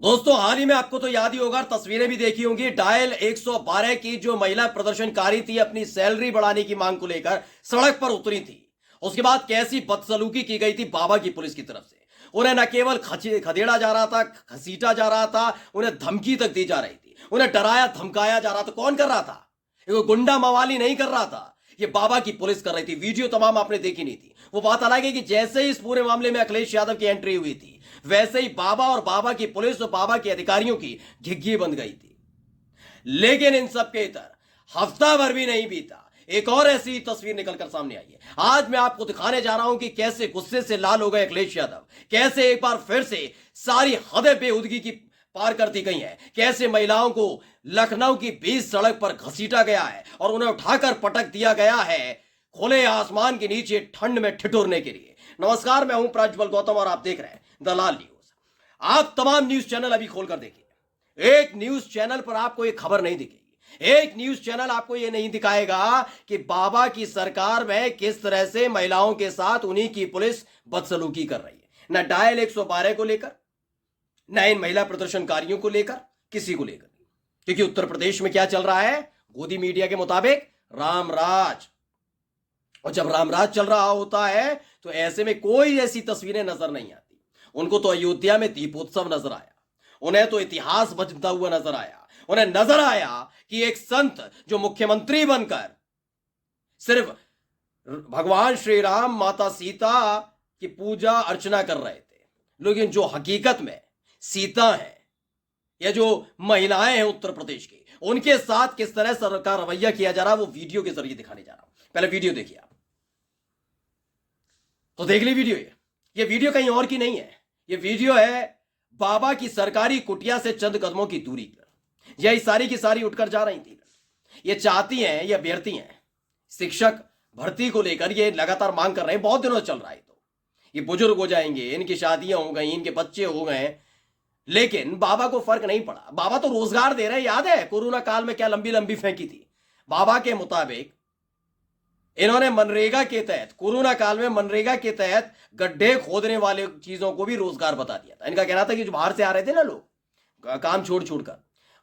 दोस्तों, हाल ही में आपको तो याद ही होगा, तस्वीरें भी देखी होंगी। डायल 112 की जो महिला प्रदर्शनकारी थी, अपनी सैलरी बढ़ाने की मांग को लेकर सड़क पर उतरी थी। उसके बाद कैसी बदसलूकी की गई थी बाबा की पुलिस की तरफ से। उन्हें न केवल खदेड़ा जा रहा था, घसीटा जा रहा था, उन्हें धमकी तक दी जा रही थी, उन्हें डराया धमकाया जा रहा था। कौन कर रहा था? ये गुंडा मवाली नहीं कर रहा था, ये बाबा की पुलिस कर रही थी। वीडियो तमाम आपने देखी नहीं थी। वो बात अलग है कि जैसे ही इस पूरे मामले में अखिलेश यादव की एंट्री हुई थी, वैसे ही बाबा और बाबा की पुलिस और बाबा के अधिकारियों की घिग्गी बन गई थी। लेकिन इन सब के इतर हफ्ता भर भी नहीं बीता, एक और ऐसी तस्वीर निकलकर सामने आई है। आज मैं आपको दिखाने जा रहा हूं कि कैसे गुस्से से लाल हो गए अखिलेश यादव, कैसे एक बार फिर से सारी हदें बेहूदगी की पार करती गई हैं, कैसे महिलाओं को लखनऊ की बीच सड़क पर घसीटा गया है और उन्हें उठाकर पटक दिया गया है खुले आसमान के नीचे ठंड में ठिठुरने के लिए। नमस्कार, मैं हूं प्रज्वल गौतम और आप देख रहे हैं दलाल न्यूज। आप तमाम न्यूज चैनल अभी खोलकर देखिए, एक न्यूज चैनल पर आपको एक खबर नहीं दिखेगी, एक न्यूज चैनल आपको यह नहीं दिखाएगा कि बाबा की सरकार में किस तरह से महिलाओं के साथ उन्हीं की पुलिस बदसलूकी कर रही है। न डायल 112 को लेकर, न इन महिला प्रदर्शनकारियों को लेकर, किसी को लेकर। क्योंकि उत्तर प्रदेश में क्या चल रहा है? गोदी मीडिया के मुताबिक रामराज। और जब रामराज चल रहा होता है तो ऐसे में कोई ऐसी तस्वीरें नजर नहीं आती। उनको तो अयोध्या में दीपोत्सव नजर आया, उन्हें तो इतिहास बचता हुआ नजर आया। उन्हें नजर आया कि एक संत जो मुख्यमंत्री बनकर सिर्फ भगवान श्री राम, माता सीता की पूजा अर्चना कर रहे थे, लेकिन जो हकीकत में सीता है या जो महिलाएं हैं उत्तर प्रदेश की, उनके साथ किस तरह सरकार रवैया किया जा रहा है, वो वीडियो के जरिए दिखाने जा रहा हूं। पहले वीडियो देखिए आप। तो देख ली वीडियो। ये वीडियो कहीं और की नहीं है, ये वीडियो है बाबा की सरकारी कुटिया से चंद कदमों की दूरी पर। यही सारी की सारी उठकर जा रही थी। ये चाहती हैं, ये अभ्यर्थी हैं, शिक्षक भर्ती को लेकर ये लगातार मांग कर रहे हैं, बहुत दिनों चल रहा है। तो ये बुजुर्ग हो जाएंगे, इनकी शादियां हो गई, इनके बच्चे हो गए, लेकिन बाबा को फर्क नहीं पड़ा। बाबा तो रोजगार दे रहे हैं। याद है कोरोना काल में क्या लंबी लंबी फेंकी थी? बाबा के मुताबिक इन्होंने मनरेगा के तहत, कोरोना काल में मनरेगा के तहत गड्ढे खोदने वाले चीजों को भी रोजगार बता दिया था। इनका कहना था कि जो बाहर से आ रहे थे ना लोग काम छोड़ छोड़कर,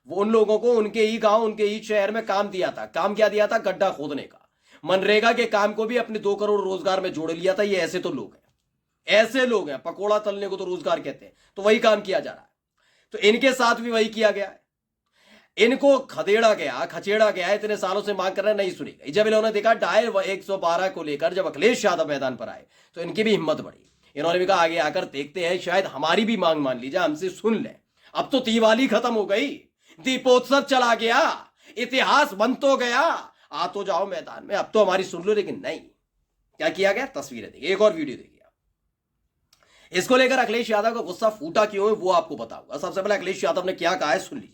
वो उन लोगों को उनके ही गांव, उनके ही शहर में काम दिया था। काम क्या दिया था? गड्ढा खोदने का। मनरेगा के काम को भी अपने 2 करोड़ रोजगार में जोड़ लिया था। ये ऐसे तो लोग हैं, ऐसे लोग हैं। पकोड़ा तलने को तो रोजगार कहते हैं। तो वही काम किया जा रहा है, तो इनके साथ भी वही किया गया है। इनको खदेड़ा गया, खचेड़ा गया। इतने सालों से मांग कर रहे हैं, नहीं सुनी गई। जब इन्होंने देखा डायल 112 को लेकर, जब अखिलेश यादव मैदान पर आए, तो इनकी भी हिम्मत बढ़ी। इन्होंने भी कहा आगे आकर देखते हैं, शायद हमारी भी मांग मान ली जाए, हमसे सुन ले। अब तो दिवाली खत्म हो गई, दीपोत्सव चला गया, इतिहास बन तो गया, आ तो जाओ मैदान में, अब तो हमारी सुन लो। लेकिन नहीं, क्या किया गया? तस्वीरें देखिए, एक और वीडियो देखिए। इसको लेकर अखिलेश यादव का गुस्सा फूटा क्यों है वो आपको बताऊंगा। सबसे पहले अखिलेश यादव ने क्या कहा है, सुन लीजिए।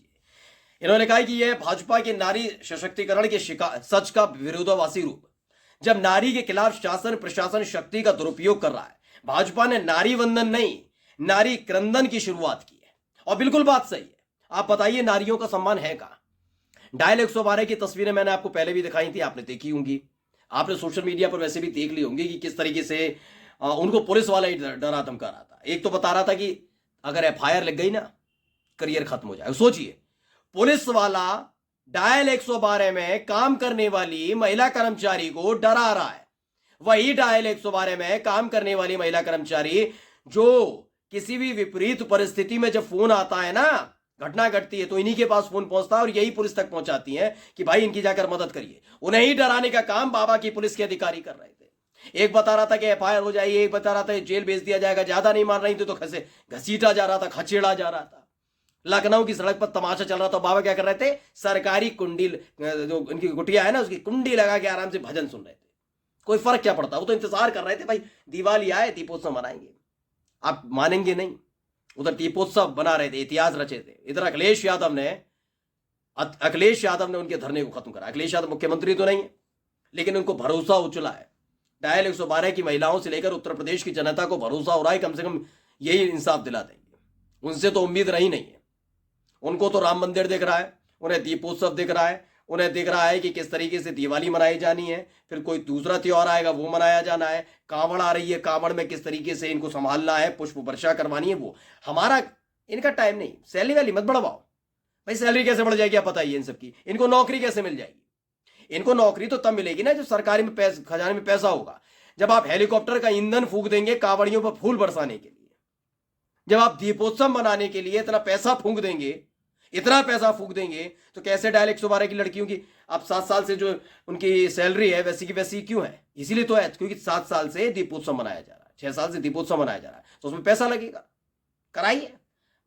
इन्होंने कहा कि यह भाजपा के नारी सशक्तिकरण के सच का विरोधाभासी रूप। जब नारी के खिलाफ शासन प्रशासन शक्ति का दुरुपयोग कर रहा है, भाजपा ने नारी वंदन नहीं, नारी क्रंदन की शुरुआत की है। और बिल्कुल बात सही है। आप बताइए, नारियों का सम्मान है कहां? डायल 112 की तस्वीरें मैंने आपको पहले भी दिखाई थी, आपने देखी होंगी। आपने सोशल मीडिया पर वैसे भी देख ली होंगी कि किस तरीके से उनको पुलिस वाला ही डरा धमका रहा था। एक तो बता रहा था कि अगर एफआईआर लग गई ना, करियर खत्म हो जाएगा। सोचिए, पुलिस वाला डायल 112 में काम करने वाली महिला कर्मचारी को डरा रहा है। वही डायल 112 में काम करने वाली महिला कर्मचारी जो किसी भी विपरीत परिस्थिति में जब फोन आता है ना, घटना घटती है, तो इन्हीं के पास फोन पहुंचता है और यही पुलिस तक पहुंचाती है कि भाई इनकी जाकर मदद करिए। उन्हें ही डराने का काम बाबा की पुलिस के अधिकारी कर रहे थे। एक बता रहा था कि एफआईआर हो जाएगी, एक बता रहा था जेल भेज दिया जाएगा। ज्यादा नहीं मान रही थी तो घसीटा जा रहा था, खचेड़ा जा रहा था। लखनऊ की सड़क पर तमाशा चल रहा था। बाबा क्या कर रहे थे? सरकारी कुंडी, जो उनकी कुटिया है ना, उसकी कुंडी लगा के आराम से भजन सुन रहे थे। कोई फर्क क्या पड़ता? वो तो इंतजार कर रहे थे, भाई दिवाली आए, दीपोत्सव मनाएंगे। आप मानेंगे नहीं, उधर दीपोत्सव बना रहे थे, इतिहास रचे थे। इधर अखिलेश यादव ने उनके धरने को खत्म करा। अखिलेश यादव मुख्यमंत्री तो नहीं है, लेकिन उनको भरोसा उछला है। डायल 112 की महिलाओं से लेकर उत्तर प्रदेश की जनता को भरोसा हो रहा है, कम से कम यही इंसाफ दिला देंगे। उनसे तो उम्मीद रही नहीं है। उनको तो राम मंदिर दिख रहा है, उन्हें दीपोत्सव दिख रहा है, उन्हें दिख रहा है कि किस तरीके से दिवाली मनाई जानी है, फिर कोई दूसरा त्योहार आएगा वो मनाया जाना है, कांवड़ आ रही है, कांवड़ में किस तरीके से इनको संभालना है, पुष्प वर्षा करवानी है। वो हमारा इनका टाइम नहीं, सैलरी वैली मत बढ़वाओ भाई। सैलरी कैसे बढ़ जाएगी आप बताइए इन सबकी। इनको नौकरी कैसे मिल जाएगी? इनको नौकरी तो तब मिलेगी ना जब सरकारी में पैसा, खजाने में पैसा होगा। जब आप हेलीकॉप्टर का ईंधन फूंक देंगे कांवड़ियों पर फूल बरसाने के लिए, जब आप दीपोत्सव मनाने के लिए इतना पैसा फूंक देंगे, इतना पैसा फूंक देंगे, तो कैसे डायल 112 की लड़कियों की अब 7 साल से जो उनकी सैलरी है वैसी की वैसी क्यों है? इसीलिए तो है क्योंकि 7 साल से दीपोत्सव मनाया जा रहा है, 6 साल से दीपोत्सव मनाया जा रहा है, तो उसमें पैसा लगेगा। कराइए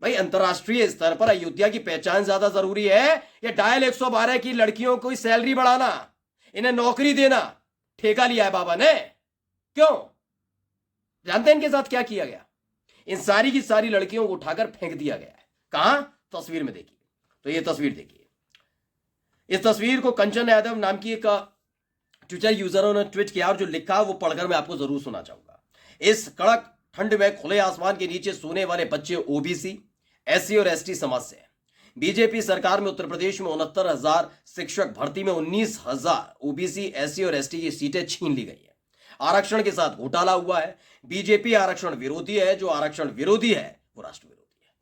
भाई। अंतरराष्ट्रीय स्तर पर अयोध्या की पहचान ज्यादा जरूरी है या डायल 112 की लड़कियों को सैलरी बढ़ाना, इन्हें नौकरी देना? ठेका लिया है बाबा ने। क्यों? जानते हैं इनके साथ क्या किया गया? इन सारी की सारी लड़कियों को उठाकर फेंक दिया गया है। कहां? तस्वीर में देखिए। तो ये तस्वीर देखिए। इस तस्वीर को कंचन यादव नाम की एक ट्विटर यूजरों ने ट्वीट किया और जो लिखा वो पढ़कर मैं आपको जरूर सुना चाहूंगा। इस कड़क ठंड में खुले आसमान के नीचे सोने वाले बच्चे ओबीसी, एससी और एसटी समाज से हैं। बीजेपी सरकार में उत्तर प्रदेश में 69,000 शिक्षक भर्ती में 19,000 ओबीसी, एससी और एसटी की सीटें छीन ली गई है। आरक्षण के साथ घोटाला हुआ है। बीजेपी आरक्षण विरोधी है, जो आरक्षण विरोधी है वो राष्ट्र विरोधी है।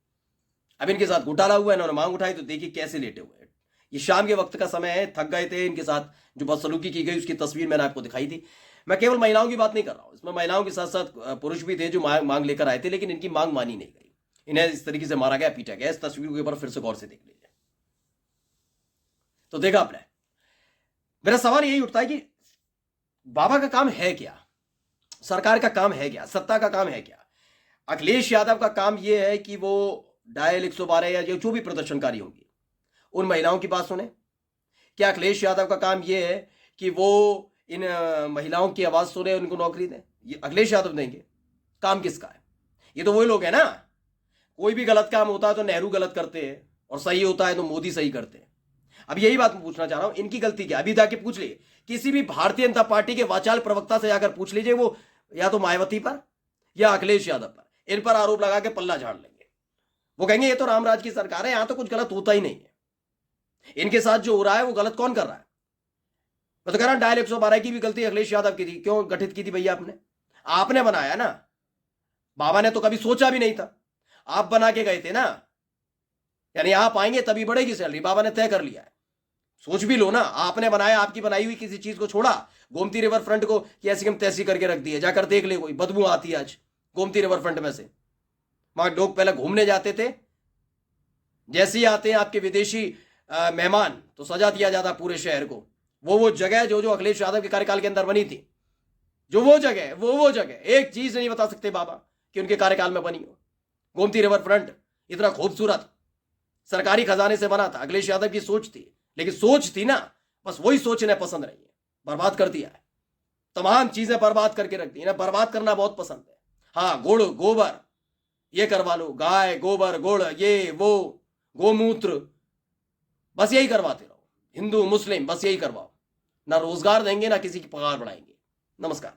अब इनके साथ घोटाला हुआ है, इन्होंने मांग उठाई, तो देखिए कैसे लेटे हुए हैं। ये शाम के वक्त का समय है, थक गए थे। इनके साथ जो बदसलूकी की गई उसकी तस्वीर मैंने आपको दिखाई थी। मैं केवल महिलाओं की बात नहीं कर रहा हूं, इसमें महिलाओं के साथ साथ पुरुष भी थे जो मांग लेकर आए थे, लेकिन इनकी मांग मानी नहीं गई। इन्हें इस तरीके से मारा गया, पीटा गया। इस तस्वीर के ऊपर फिर से गौर से देख लीजिए। तो देखा आपने। मेरा सवाल यही उठता है कि बाबा का काम है क्या? सरकार का काम है क्या? सत्ता का काम है क्या? अखिलेश यादव का काम यह है कि वो डायल 112 या जो भी प्रदर्शनकारी होंगे उन महिलाओं की बात सुने? क्या अखिलेश यादव का काम यह है कि वो इन महिलाओं की आवाज सुने, उनको नौकरी दें? ये अखिलेश यादव देंगे? काम किसका है? ये तो वही लोग हैं ना। कोई भी गलत काम होता है तो नेहरू गलत करते हैं, और सही होता है तो मोदी सही करते हैं। अब यही बात मैं पूछना चाह रहा हूं, इनकी गलती क्या? अभी जाके पूछ लीजिए किसी भी भारतीय जनता पार्टी के वाचाल प्रवक्ता से जाकर पूछ लीजिए, वो या तो मायावती पर या अखिलेश यादव पर, इन पर आरोप लगा के पल्ला झाड़ लेंगे। वो कहेंगे ये तो रामराज की सरकार है, यहां तो कुछ गलत होता ही नहीं है। इनके साथ जो हो रहा है वो गलत कौन कर रहा है? मैं तो कह रहा हूं डायल 112 की भी गलती अखिलेश यादव की थी। क्यों गठित की थी भैया? आपने बनाया ना। बाबा ने तो कभी सोचा भी नहीं था, आप बना के गए थे ना। यानी आप आएंगे तभी बढ़ेगी सैलरी, बाबा ने तय कर लिया है। सोच भी लो ना, आपने बनाया, आपकी बनाई हुई किसी चीज को छोड़ा। गोमती रिवर फ्रंट को ऐसी हम तैसी करके रख दिए, जाकर देख ले, कोई बदबू आती है आज गोमती रिवर फ्रंट में से। वहां लोग पहले घूमने जाते थे, जैसे ही आते हैं आपके विदेशी मेहमान तो सजा दिया जाता पूरे शहर को। वो जगह जो अखिलेश यादव के कार्यकाल के अंदर बनी थी, जो वो जगह एक चीज नहीं बता सकते बाबा कि उनके कार्यकाल में बनी हो। गोमती रिवर फ्रंट इतना खूबसूरत सरकारी खजाने से बना था, अखिलेश यादव की सोच थी। लेकिन सोच थी ना, बस वही सोच इन्हें पसंद नहीं है, बर्बाद कर दिया है। तमाम चीजें बर्बाद करके रख दी। इन्हें बर्बाद करना बहुत पसंद है। हाँ, गुड़ गोबर ये करवा लो, गाय गोबर गुड़ ये वो गोमूत्र, बस यही करवाते रहो। हिंदू मुस्लिम बस यही करवाओ, ना रोजगार देंगे ना किसी की पगार बढ़ाएंगे। नमस्कार।